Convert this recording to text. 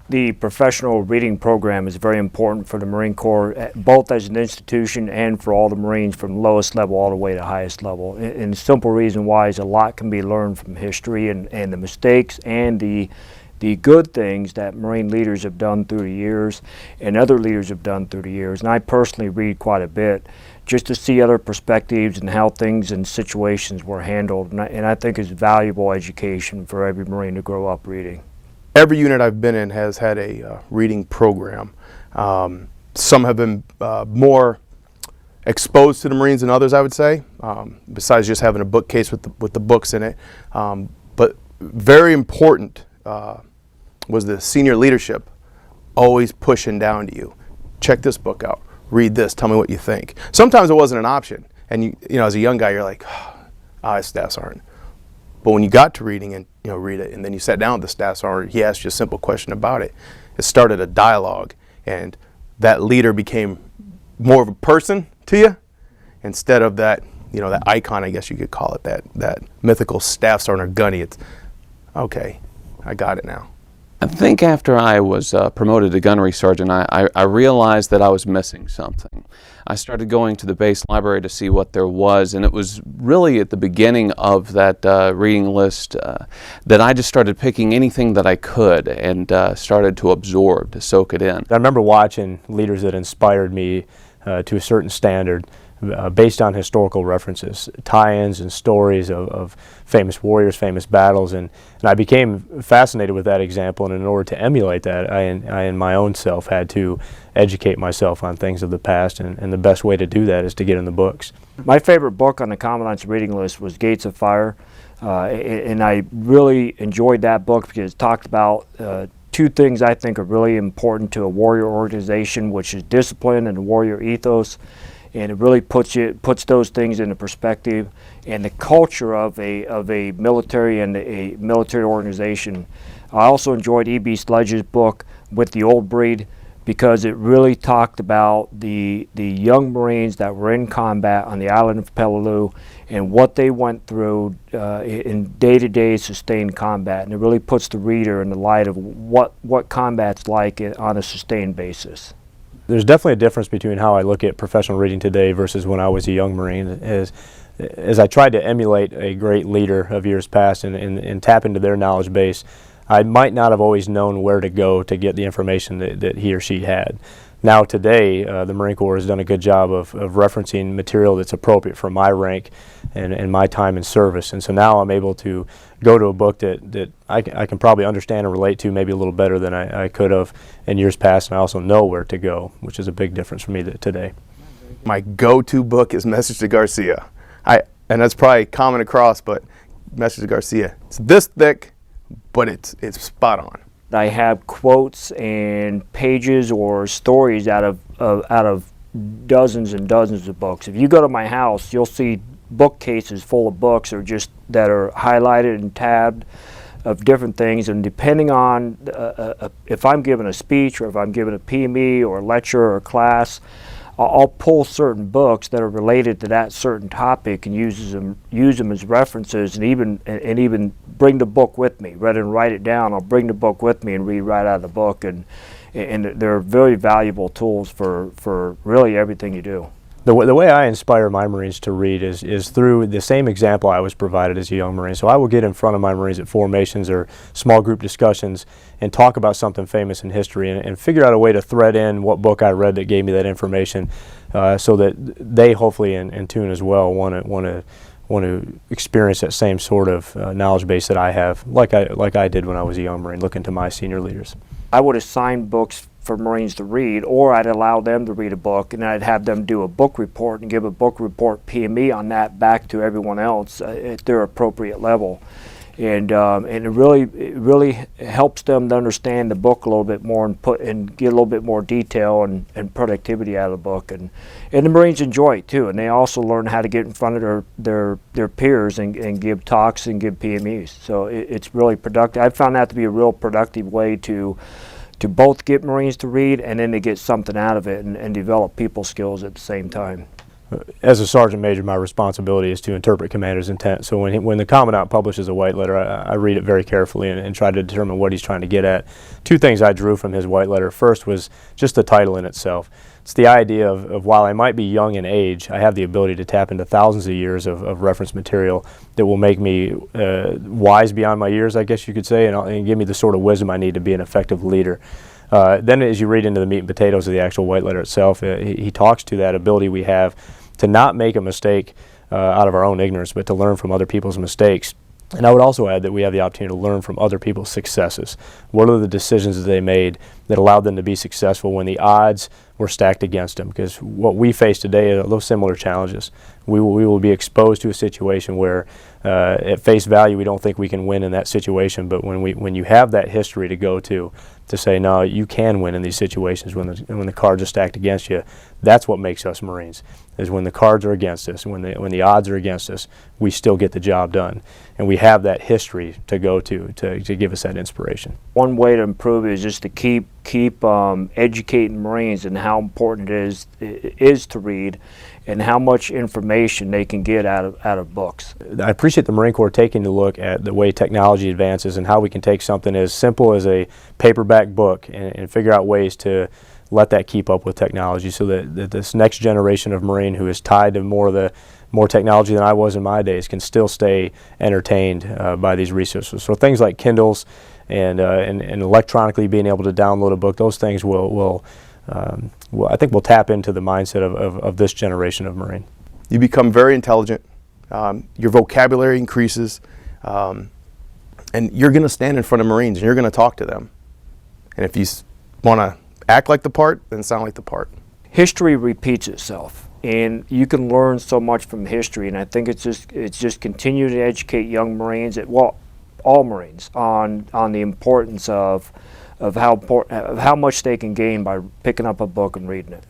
the professional reading program is very important for the Marine Corps, both as an institution and for all the Marines from lowest level all the way to highest level. And the simple reason why is a lot can be learned from history and the mistakes and the good things that Marine leaders have done through the years and other leaders have done through the years. And I personally read quite a bit just to see other perspectives and how things and situations were handled. And I think it's valuable education for every Marine to grow up reading. Every unit I've been in has had a reading program. Some have been more exposed to the Marines than others, I would say, besides just having a bookcase with the books in it. But very important was the senior leadership always pushing down to you. Check this book out. Read this. Tell me what you think. Sometimes it wasn't an option, and you know, as a young guy, you're like, "Ah, staff sergeant." But when you got to reading and read it, and then you sat down with the staff sergeant, he asked you a simple question about it. It started a dialogue, and that leader became more of a person to you instead of that, that icon, I guess you could call it, that mythical staff sergeant or gunny. It's okay, I got it now. I think after I was promoted to gunnery sergeant, I realized that I was missing something. I started going to the base library to see what there was, and it was really at the beginning of that reading list that I just started picking anything that I could and started to absorb, to soak it in. I remember watching leaders that inspired me to a certain standard based on historical references, tie-ins and stories of famous warriors, famous battles, and I became fascinated with that example, and in order to emulate that, I in my own self had to educate myself on things of the past, and the best way to do that is to get in the books. My favorite book on the Commandant's reading list was Gates of Fire, and I really enjoyed that book because it talked about two things I think are really important to a warrior organization, which is discipline and the warrior ethos. And it really puts those things into perspective, and the culture of a military and a military organization. I also enjoyed E.B. Sledge's book With the Old Breed because it really talked about the young Marines that were in combat on the island of Peleliu and what they went through in day-to-day sustained combat, and it really puts the reader in the light of what combat's like on a sustained basis. There's definitely a difference between how I look at professional reading today versus when I was a young Marine. As I tried to emulate a great leader of years past and tap into their knowledge base, I might not have always known where to go to get the information that he or she had. Now today, the Marine Corps has done a good job of referencing material that's appropriate for my rank and my time in service. And so now I'm able to go to a book that I can probably understand and relate to maybe a little better than I could have in years past, and I also know where to go, which is a big difference for me today. My go-to book is Message to Garcia. And that's probably common across, but Message to Garcia. It's this thick, but it's spot on. I have quotes and pages or stories out of dozens and dozens of books. If you go to my house, you'll see bookcases full of books that are highlighted and tabbed of different things, and depending on if I'm giving a speech or if I'm giving a PME or a lecture or a class, I'll pull certain books that are related to that certain topic and use them as references, and even bring the book with me. Rather than write it down, I'll bring the book with me and read right out of the book, and they're very valuable tools for really everything you do. The way I inspire my Marines to read is through the same example I was provided as a young Marine. So I will get in front of my Marines at formations or small group discussions and talk about something famous in history and figure out a way to thread in what book I read that gave me that information so that they hopefully in tune as well want to experience that same sort of knowledge base that I have, like I did when I was a young Marine, looking to my senior leaders. I would assign books for Marines to read, or I'd allow them to read a book, and I'd have them do a book report and give a book report PME on that back to everyone else at their appropriate level. And it really helps them to understand the book a little bit more and get a little bit more detail and productivity out of the book. And the Marines enjoy it too, and they also learn how to get in front of their peers and give talks and give PMEs. So it's really productive. I've found that to be a real productive way to both get Marines to read and then to get something out of it and develop people skills at the same time. as a sergeant major, my responsibility is to interpret commander's intent. So when the commandant publishes a white letter, I read it very carefully and try to determine what he's trying to get at. Two things I drew from his white letter. First was just the title in itself. It's the idea of while I might be young in age, I have the ability to tap into thousands of years of reference material that will make me wise beyond my years, I guess you could say, and give me the sort of wisdom I need to be an effective leader. Then as you read into the meat and potatoes of the actual white letter itself, he talks to that ability we have to not make a mistake out of our own ignorance, but to learn from other people's mistakes. And I would also add that we have the opportunity to learn from other people's successes. What are the decisions that they made that allowed them to be successful when the odds were stacked against them? Because what we face today are those similar challenges. We will be exposed to a situation where at face value we don't think we can win in that situation, but when you have that history to go to say, no, you can win in these situations when the cards are stacked against you, that's what makes us Marines, is when the cards are against us, when the odds are against us, we still get the job done. And we have that history to go to give us that inspiration. One way to improve it is just to keep educating Marines and how important it is to read and how much information they can get out of books. I appreciate the Marine Corps taking a look at the way technology advances and how we can take something as simple as a paperback book and figure out ways to let that keep up with technology, so that this next generation of Marine who is tied to more technology than I was in my days can still stay entertained by these resources. So things like Kindles and electronically being able to download a book, those things I think will tap into the mindset of this generation of Marine. You become very intelligent, your vocabulary increases, and you're going to stand in front of Marines and you're going to talk to them. And if you want to act like the part, then sound like the part. History repeats itself, and you can learn so much from history, and I think it's just continue to educate young Marines, all Marines, on the importance of how much they can gain by picking up a book and reading it.